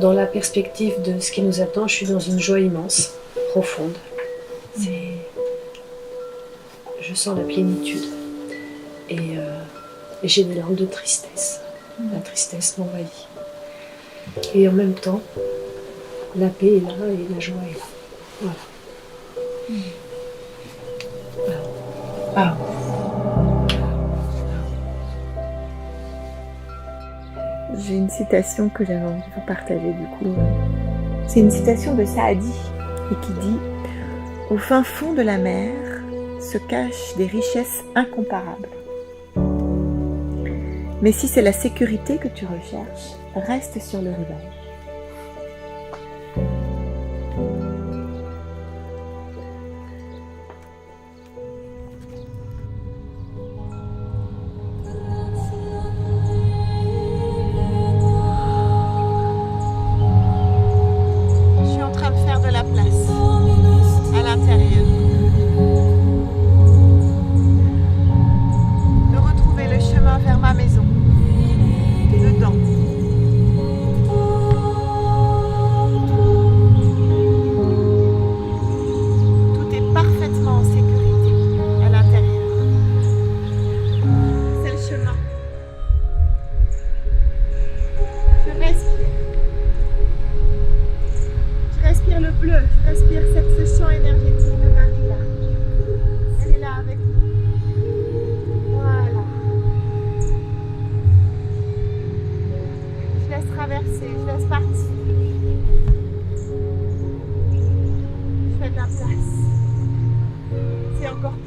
Dans la perspective de ce qui nous attend, je suis dans une joie immense, profonde. Je sens la plénitude. Et j'ai des larmes de tristesse. La tristesse m'envahit. Et en même temps, la paix est là et la joie est là. Voilà. Ah. J'ai une citation que j'avais envie de vous partager du coup. C'est une citation de Saadi et qui dit « Au fin fond de la mer se cachent des richesses incomparables. Mais si c'est la sécurité que tu recherches, reste sur le rivage. »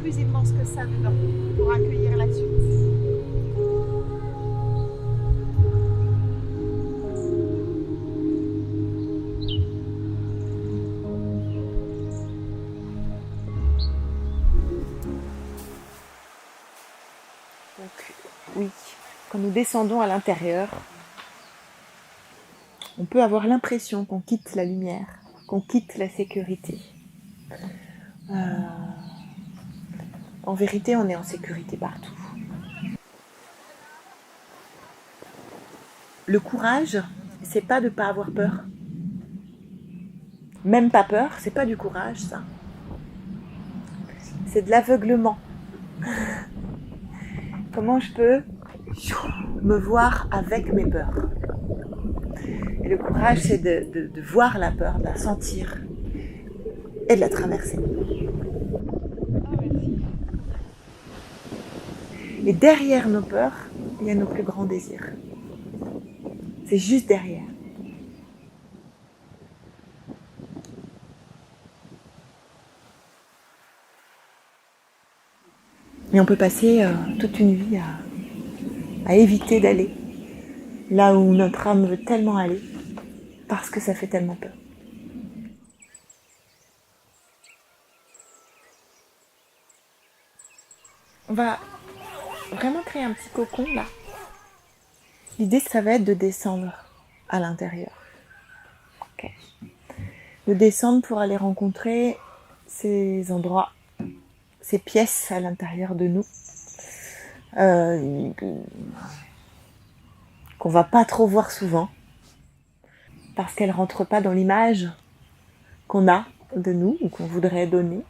Plus immense que ça dedans pour accueillir la suite. Donc oui, quand nous descendons à l'intérieur, on peut avoir l'impression qu'on quitte la lumière, qu'on quitte la sécurité. En vérité, on est en sécurité partout. Le courage, c'est pas de pas avoir peur. Même pas peur, c'est pas du courage, ça. C'est de l'aveuglement. Comment je peux me voir avec mes peurs? Et le courage, c'est de voir la peur, de la sentir et de la traverser. Et derrière nos peurs, il y a nos plus grands désirs. C'est juste derrière. Et on peut passer toute une vie à éviter d'aller là où notre âme veut tellement aller, parce que ça fait tellement peur. On va vraiment créer un petit cocon là. L'idée, ça va être de descendre à l'intérieur. Okay. De descendre pour aller rencontrer ces endroits, ces pièces à l'intérieur de nous, qu'on va pas trop voir souvent, parce qu'elles rentrent pas dans l'image qu'on a de nous ou qu'on voudrait donner,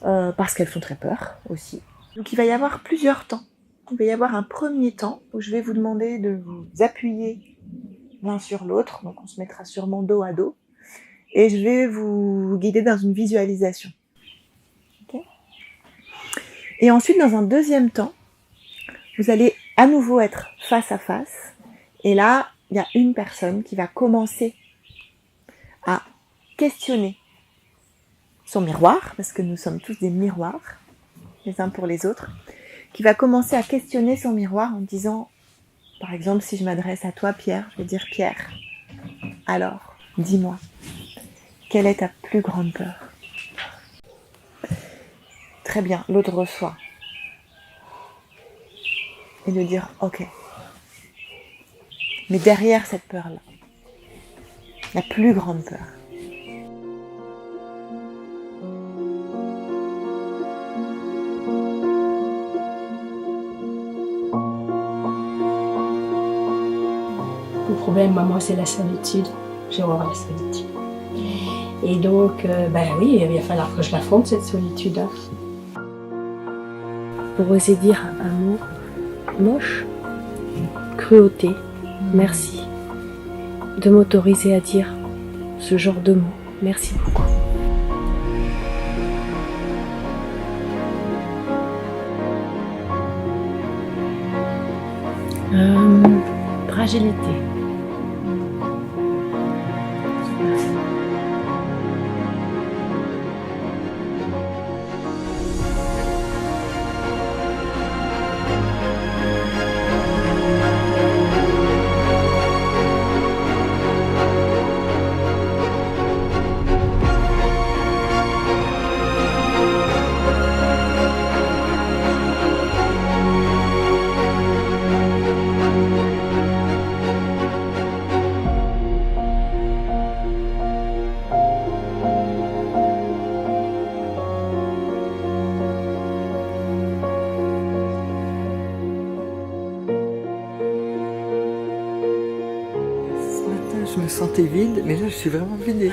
parce qu'elles font très peur aussi. Donc il va y avoir plusieurs temps. Il va y avoir un premier temps où je vais vous demander de vous appuyer l'un sur l'autre, donc on se mettra sûrement dos à dos, et je vais vous guider dans une visualisation. Okay. Et ensuite, dans un deuxième temps, vous allez à nouveau être face à face, et là, il y a une personne qui va commencer à questionner son miroir, parce que nous sommes tous des miroirs, les uns pour les autres, qui va commencer à questionner son miroir en disant, par exemple, si je m'adresse à toi, Pierre, je vais dire, Pierre, alors, dis-moi, quelle est ta plus grande peur? Très bien, l'autre reçoit. Et de dire, ok. Mais derrière cette peur-là, la plus grande peur, le problème, maman, c'est la solitude. j'ai horreur de la solitude. Et donc, oui, il va falloir que je l'affronte, cette solitude. Pour oser dire un mot moche, cruauté, merci. De m'autoriser à dire ce genre de mots. Merci beaucoup. Fragilité. Je me sentais vide, mais là je suis vraiment vidée.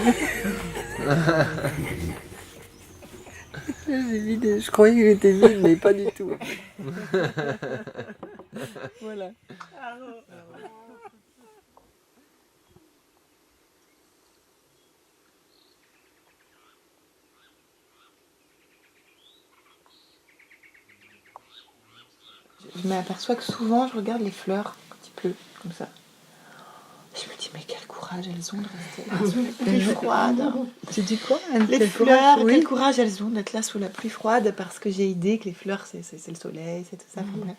Là, j'ai vidé. Je croyais que j'étais vide, mais pas du tout. Voilà. Je m'aperçois que souvent je regarde les fleurs quand il pleut, comme ça. Je me dis, mais quel courage elles ont de rester là sous la pluie froide. Tu dis quoi? Les fleurs, quel courage elles ont d'être là sous la pluie froide, parce que j'ai idée que les fleurs, c'est le soleil, c'est tout ça. Enfin, bref.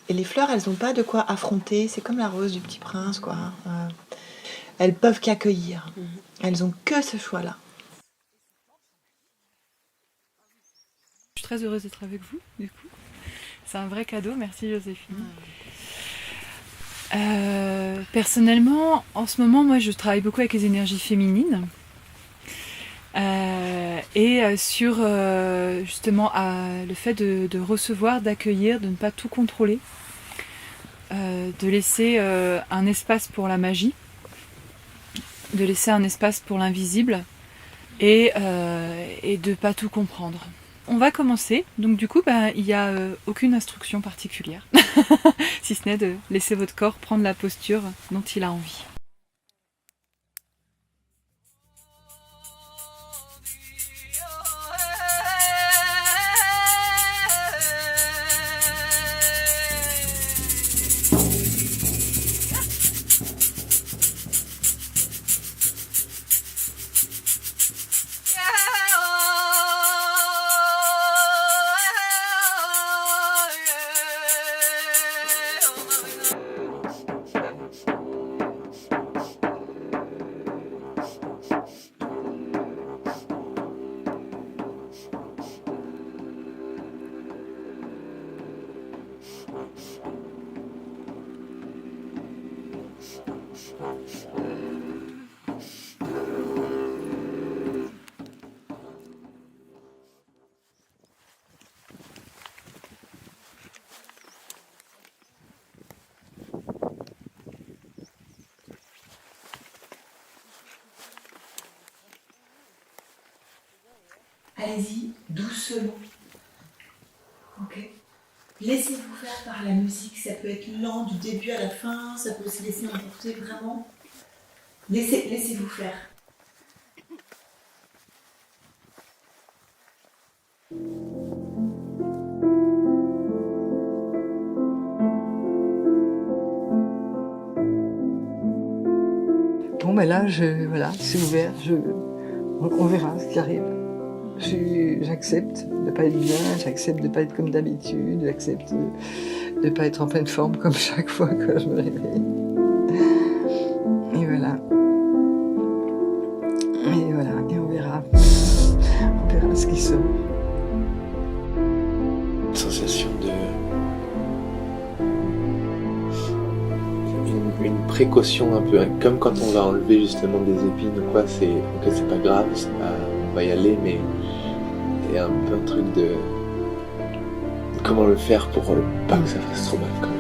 Et les fleurs, elles n'ont pas de quoi affronter. C'est comme la rose du Petit Prince, quoi. Elles peuvent qu'accueillir. Elles ont que ce choix-là. Je suis très heureuse d'être avec vous, du coup. C'est un vrai cadeau, merci Joséphine. Personnellement, en ce moment, moi, je travaille beaucoup avec les énergies féminines et sur justement le fait de recevoir, d'accueillir, de ne pas tout contrôler, de laisser un espace pour la magie, de laisser un espace pour l'invisible et de ne pas tout comprendre. On va commencer, donc du coup il n'y a aucune instruction particulière, si ce n'est de laisser votre corps prendre la posture dont il a envie. Allez-y, doucement. Ok. Laissez-vous faire par la musique. Ça peut être lent du début à la fin. Ça peut se laisser emporter vraiment. Laissez-vous faire. Bon, ben là, voilà, c'est ouvert. On verra ce qui arrive. J'accepte de ne pas être bien, j'accepte de ne pas être comme d'habitude, j'accepte de ne pas être en pleine forme comme chaque fois que je me réveille. Et voilà. Et voilà, et on verra. On verra ce qui sort. Une sensation une précaution un peu, comme quand on va enlever justement des épines ou quoi, c'est pas grave, on va y aller, mais il y a un peu un truc de comment le faire pour pas que ça fasse trop mal quand même.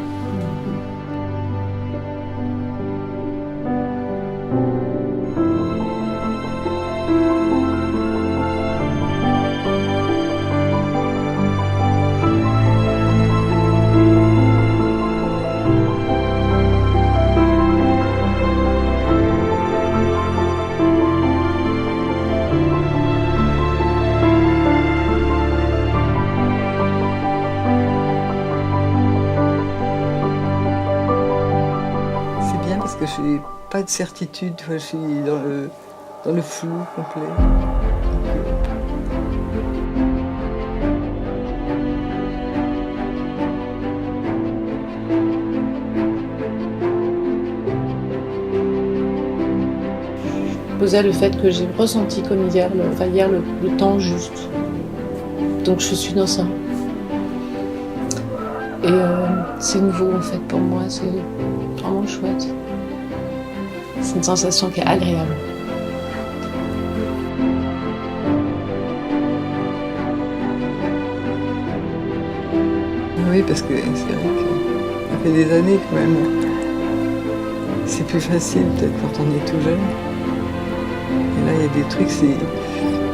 Je n'ai pas de certitude, je suis dans le flou complet. Je posais le fait que j'ai ressenti comme hier, le temps juste. Donc je suis dans ça. Et c'est nouveau en fait pour moi, c'est vraiment chouette. C'est une sensation qui est agréable. Oui, parce que c'est vrai que ça fait des années quand même. C'est plus facile peut-être quand on est tout jeune. Et là, il y a des trucs, c'est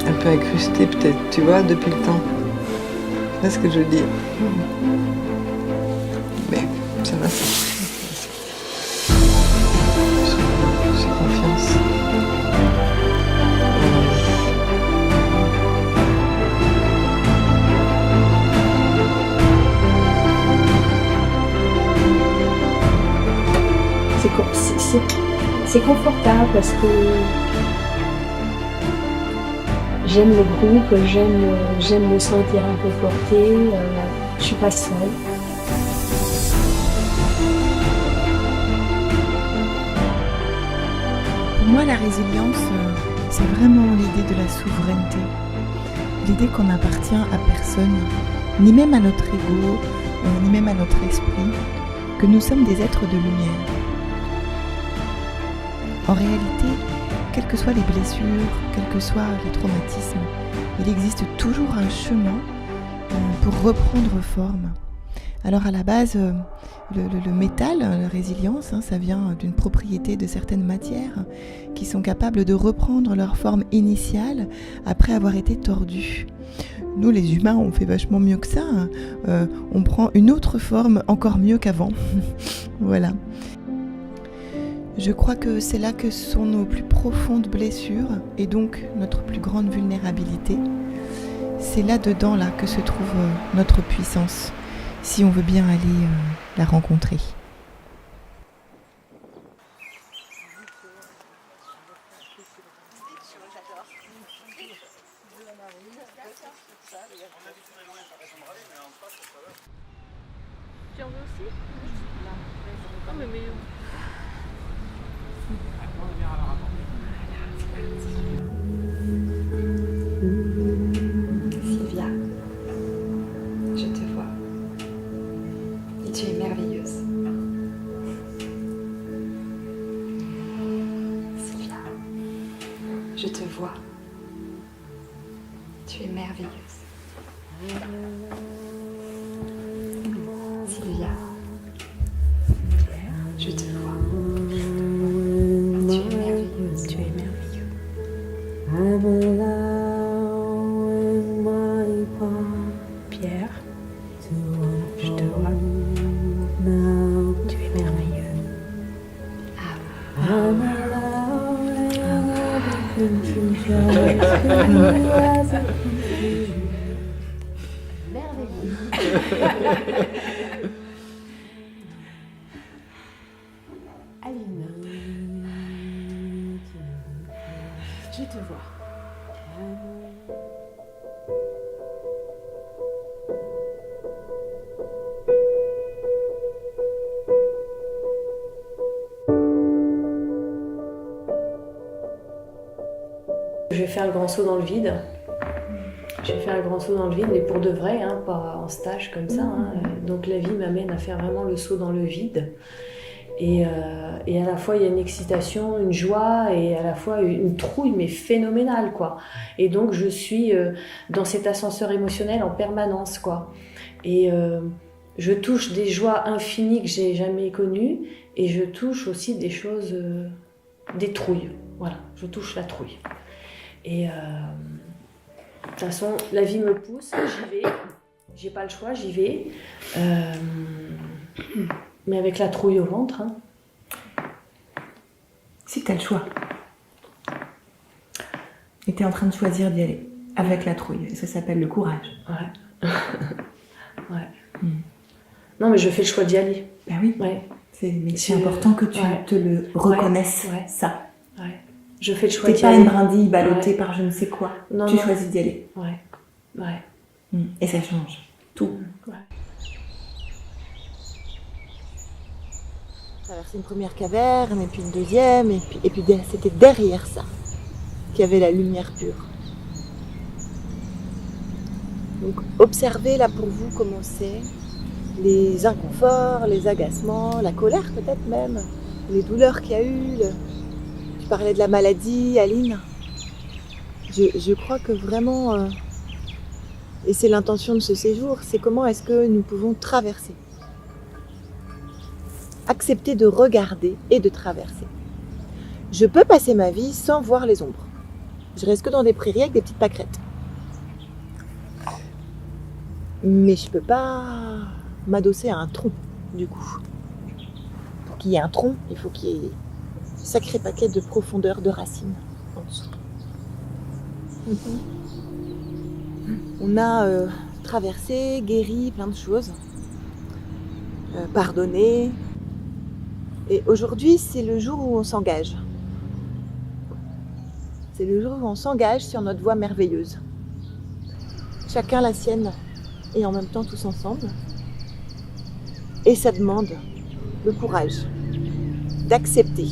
un peu incrusté peut-être, tu vois, depuis le temps. C'est ce que je veux dire. Mais ça va, ça. J'ai confiance. C'est confortable parce que j'aime le groupe, j'aime me sentir un peu portée, je suis pas seule. Pour moi, la résilience, c'est vraiment l'idée de la souveraineté. L'idée qu'on n'appartient à personne, ni même à notre ego, ni même à notre esprit, que nous sommes des êtres de lumière. En réalité, quelles que soient les blessures, quels que soient les traumatismes, il existe toujours un chemin pour reprendre forme. Alors à la base, le métal, la résilience, ça vient d'une propriété de certaines matières qui sont capables de reprendre leur forme initiale après avoir été tordues. Nous les humains, on fait vachement mieux que ça, on prend une autre forme encore mieux qu'avant. Voilà. Je crois que c'est là que sont nos plus profondes blessures et donc notre plus grande vulnérabilité. C'est là-dedans là que se trouve notre puissance, si on veut bien aller la rencontrer. Tu en veux aussi? Non mais Sylvia, je te vois et tu es merveilleuse. Sylvia, je te vois, tu es merveilleuse. Sylvia, je te vois, tu es merveilleuse, tu es merveilleuse. Pierre, je te vois. Tu es merveilleux. Aline, je te vois. Je vais faire le grand saut dans le vide. Je vais faire le grand saut dans le vide, mais pour de vrai, pas en stage comme ça. Donc la vie m'amène à faire vraiment le saut dans le vide. Et à la fois, il y a une excitation, une joie, et à la fois une trouille, mais phénoménale, quoi. Et donc, je suis dans cet ascenseur émotionnel en permanence, quoi. Et je touche des joies infinies que j'ai jamais connues, et je touche aussi des choses, des trouilles. Voilà, je touche la trouille. Et de toute façon, la vie me pousse, j'y vais. J'ai pas le choix, j'y vais. Mais avec la trouille au ventre. Hein. Si t'as le choix. Et t'es en train de choisir d'y aller. Avec la trouille. Ça s'appelle le courage. Ouais. Ouais. Non, mais je fais le choix d'y aller. Ben oui. Ouais. C'est important que tu te le reconnaisses, ça. Ouais. Je fais le choix d'y T'es pas aller. une brindille ballottée par je ne sais quoi. Non, tu non. choisis d'y aller. Ouais. Ouais. Et ça change. Tout. Ouais. Traverser une première caverne, et puis une deuxième, et puis c'était derrière ça qu'il y avait la lumière pure. Donc observez là pour vous comment c'est, les inconforts, les agacements, la colère peut-être même, les douleurs qu'il y a eu. Tu parlais de la maladie, Aline. Je crois que vraiment, et c'est l'intention de ce séjour, c'est comment est-ce que nous pouvons traverser. Accepter de regarder et de traverser. Je peux passer ma vie sans voir les ombres. Je reste que dans des prairies avec des petites pâquerettes. Mais je peux pas m'adosser à un tronc, du coup. Pour qu'il y ait un tronc, il faut qu'il y ait un sacré paquet de profondeur de racines en dessous. On a traversé, guéri plein de choses, pardonné. Et aujourd'hui, c'est le jour où on s'engage. C'est le jour où on s'engage sur notre voie merveilleuse. Chacun la sienne, et en même temps tous ensemble. Et ça demande le courage d'accepter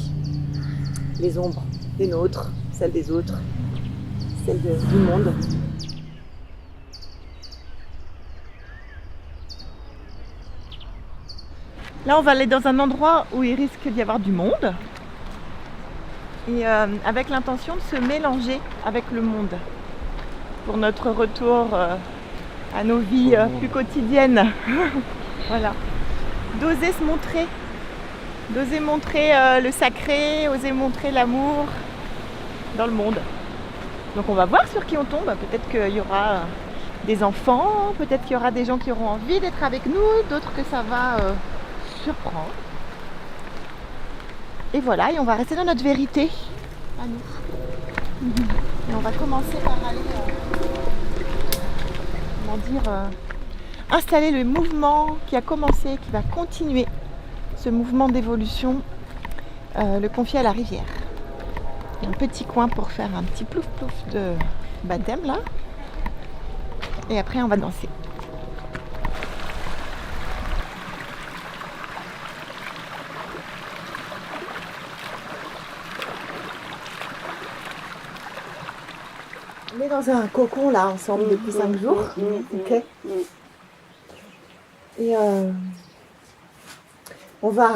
les ombres, les nôtres, celles des autres, celles du monde. Là, on va aller dans un endroit où il risque d'y avoir du monde. Et avec l'intention de se mélanger avec le monde. Pour notre retour à nos vies plus quotidiennes. Voilà. D'oser se montrer. D'oser montrer le sacré, oser montrer l'amour dans le monde. Donc on va voir sur qui on tombe. Peut-être qu'il y aura des enfants, peut-être qu'il y aura des gens qui auront envie d'être avec nous, d'autres que ça va surprendre. Et voilà, et on va rester dans notre vérité à nous. Et on va commencer par aller, installer le mouvement qui a commencé, qui va continuer, ce mouvement d'évolution, le confier à la rivière. Un petit coin pour faire un petit plouf plouf de baptême là. Et après on va danser. On est dans un cocon là ensemble depuis 5 jours. Ok. Et on va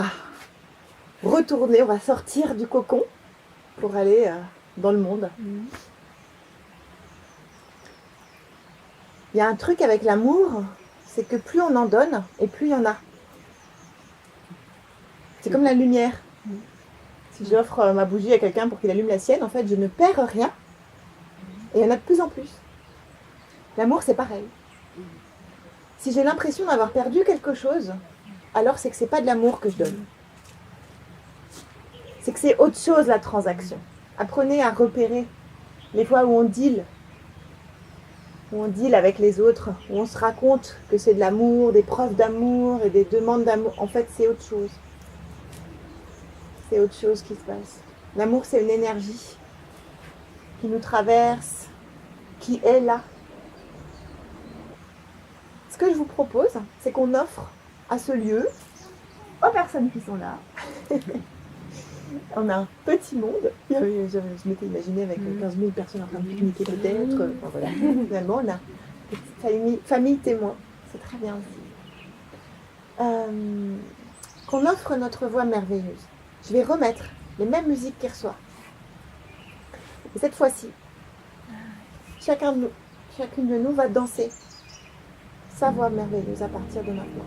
retourner, on va sortir du cocon pour aller dans le monde. Il y a un truc avec l'amour, c'est que plus on en donne et plus il y en a. C'est comme la lumière. Si j'offre ma bougie à quelqu'un pour qu'il allume la sienne, en fait je ne perds rien. Et il y en a de plus en plus. L'amour, c'est pareil. Si j'ai l'impression d'avoir perdu quelque chose, alors c'est que c'est pas de l'amour que je donne. C'est que c'est autre chose la transaction. Apprenez à repérer les fois où on deal avec les autres, où on se raconte que c'est de l'amour, des preuves d'amour et des demandes d'amour. En fait, c'est autre chose. C'est autre chose qui se passe. L'amour, c'est une énergie qui nous traverse, qui est là. Ce que je vous propose, c'est qu'on offre à ce lieu, aux personnes qui sont là, on a un petit monde. Je m'étais imaginé avec 15 000 personnes en train de pique-niquer peut-être. Enfin, voilà. Finalement, on a une petite famille témoin. C'est très bien aussi. Qu'on offre notre voix merveilleuse. Je vais remettre les mêmes musiques qu'hier soir. Et cette fois-ci, chacune de nous va danser sa voix merveilleuse à partir de maintenant.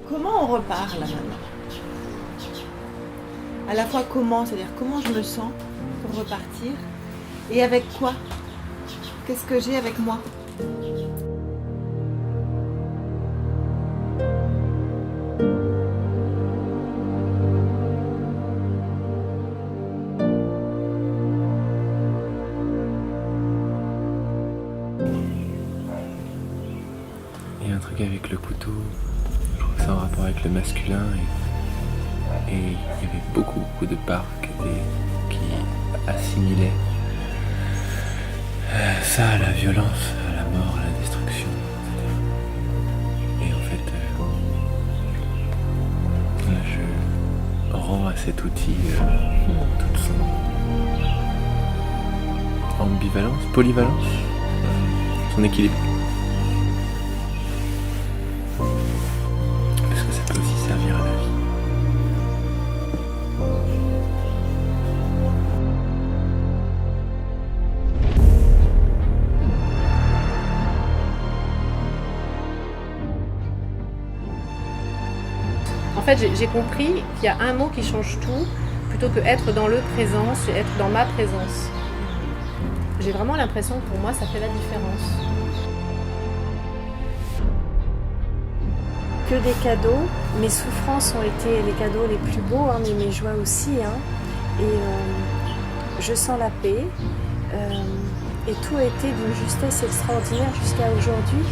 Comment on repart là maintenant ? À la fois comment, c'est-à-dire comment je me sens pour repartir, et avec quoi? Qu'est-ce que j'ai avec moi? Il y a un truc avec le couteau, je trouve que c'est en rapport avec le masculin et il y avait beaucoup de parts qui assimilaient ça à la violence, à la mort, à la destruction, etc. Et en fait, là, je rends à cet outil toute son ambivalence, polyvalence, son équilibre. Parce que ça peut aussi servir à la vie. En fait, j'ai compris qu'il y a un mot qui change tout, plutôt que être dans le présent, c'est être dans ma présence. J'ai vraiment l'impression que pour moi, ça fait la différence. Que des cadeaux. Mes souffrances ont été les cadeaux les plus beaux, hein, mais mes joies aussi. Hein. Et je sens la paix. Et tout a été d'une justesse extraordinaire jusqu'à aujourd'hui.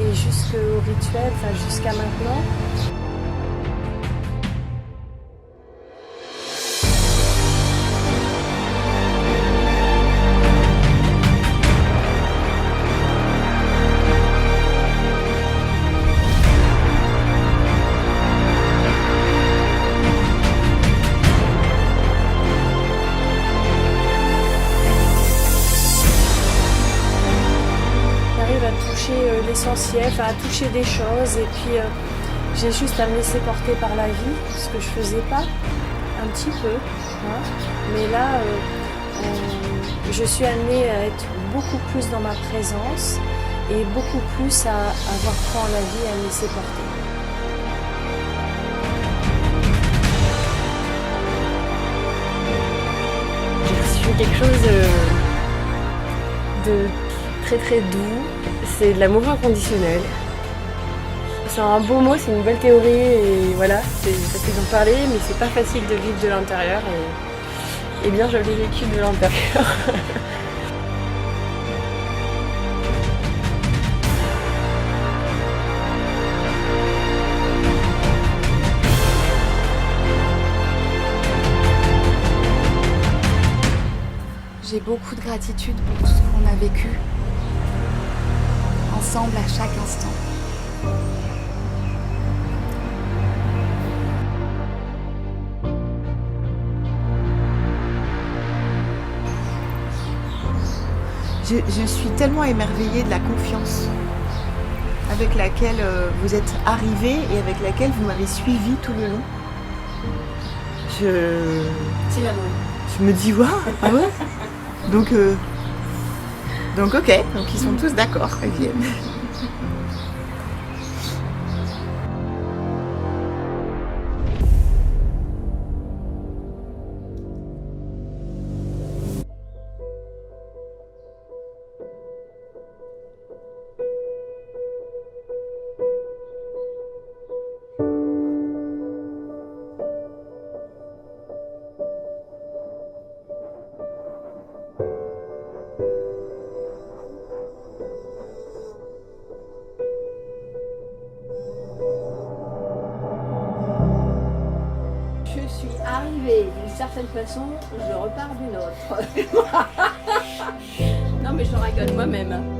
Et jusqu'au rituel, enfin jusqu'à maintenant. L'essentiel, enfin à toucher des choses, et puis j'ai juste à me laisser porter par la vie, ce que je faisais pas, un petit peu, hein. Mais là je suis amenée à être beaucoup plus dans ma présence et beaucoup plus à avoir foi en la vie et à me laisser porter. J'ai reçu quelque chose de très très doux. C'est de l'amour inconditionnel. C'est un beau mot, c'est une belle théorie et voilà, c'est facile d'en parler, mais c'est pas facile de vivre de l'intérieur et bien je l'ai vécu de l'intérieur. J'ai beaucoup de gratitude pour tout ce qu'on a vécu ensemble à chaque instant. Je suis tellement émerveillée de la confiance avec laquelle vous êtes arrivés et avec laquelle vous m'avez suivi tout le long. Je me dis, waouh, ah ouais. Donc ok, donc ils sont tous d'accord, ils viennent. Je suis arrivée d'une certaine façon, je repars d'une autre. Non mais je raconte moi-même.